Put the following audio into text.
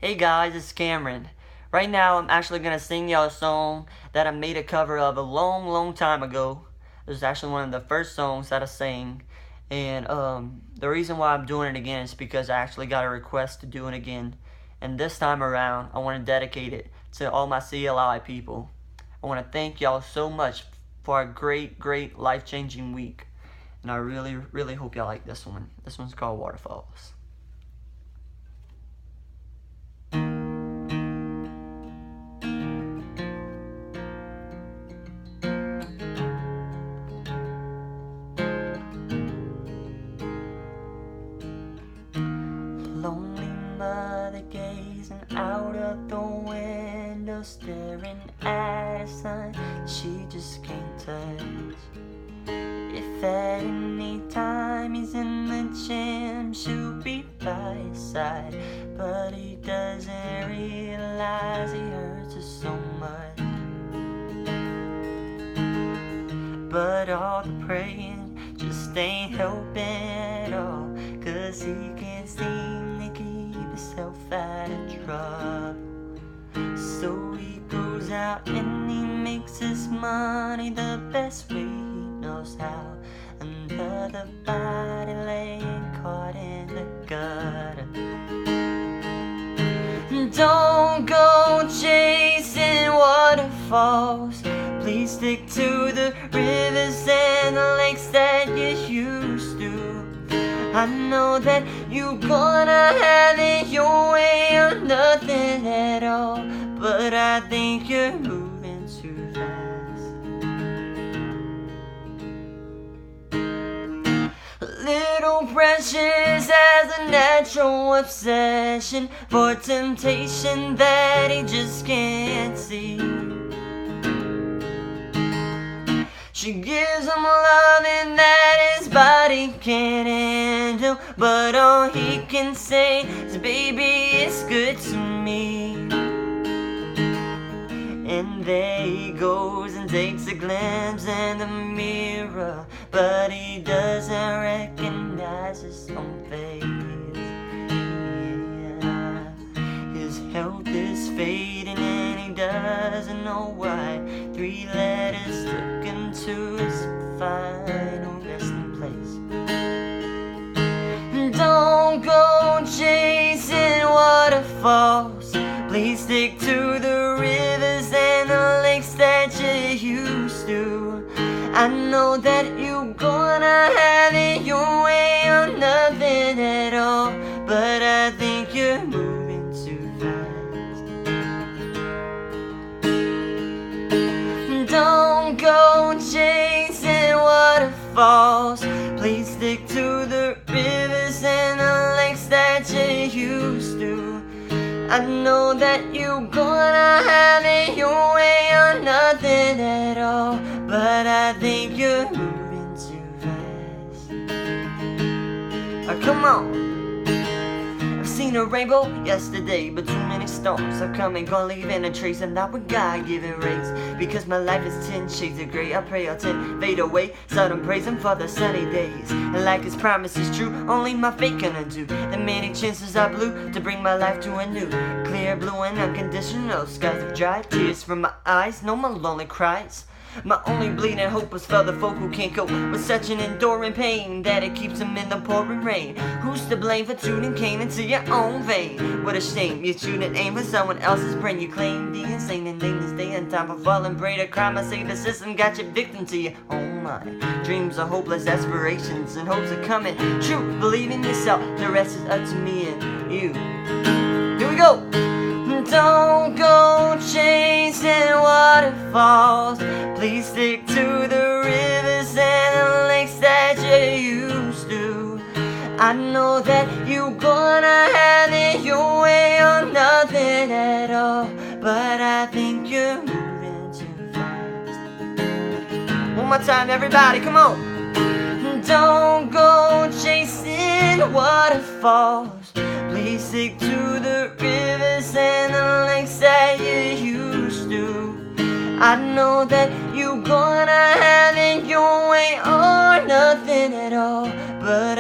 Hey guys, it's Cameron. Right now I'm actually gonna sing y'all a song that I made a cover of a long time ago. It was actually one of the first songs that I sang. And the reason why I'm doing it again is because I actually got a request to do it again. And this time around, I want to dedicate it to all my CLI people. I want to thank y'all so much for a great life-changing week. And I really hope y'all like this one. This one's called Waterfalls. Lonely mother gazing out of the window, staring at a sun she just can't touch. If at any time he's in the gym, she'll be by his side, but he doesn't realize he hurts her so much. But all the praying just ain't helping at all, 'cause he can't seem to keep himself out of trouble. So he goes out and he makes his money the best way he knows how. Another body laying caught in the gutter. Don't go chasing waterfalls. Please stick to the rivers and the lakes that you used to. I know that you gonna have it your way or nothing at all, but I think you're moving too fast. Little precious has a natural obsession for temptation that he just can't see. She gives him loving that his body can't handle, but all he can say is, baby, it's good to me. And there he goes and takes a glance in the mirror, but he doesn't recognize his own face. Yeah. His health is fading and he doesn't know why. 3 letters took him to his final resting place. Don't go chasing waterfalls. Please stick to the rivers and the lakes that you used to. I know that you're gonna have it your way or nothing at all, but I think you're moving too fast. Don't go chasing waterfalls. Please stick to the rivers and the lakes that you used to. I know that you're gonna have it your way or nothing at all, but I think you're moving too fast. Come on. I've seen a rainbow yesterday, but too many storms are coming, gonna leave in a trace. I'm not with God-given race, because my life is 10 shades of gray. I pray I'll 10 fade away, seldom praise him for the sunny days. And like his promise is true, only my fate can undo the many chances I blew to bring my life to a new clear blue and unconditional skies of dry tears from my eyes, no more lonely cries. My only bleeding hope was for the folk who can't cope with such an enduring pain that it keeps them in the pouring rain. Who's to blame for tuning Cain into your own vein? What a shame, you shouldn't aim for someone else's brain. You claim the insane and name this day in time for falling prey to crime. I say the system got you victim to your own mind. Dreams are hopeless aspirations and hopes are coming true. Believe in yourself, the rest is up to me and you. Here we go! Don't go chasing waterfalls. Please stick to the rivers and the lakes that you used to. I know that you're gonna have it your way or nothing at all, but I think you're moving too fast. One more time, everybody, come on. Don't go chasing waterfalls. Please stick to the rivers and the lakes that you used to. I know that you're gonna have it your way or nothing at all, but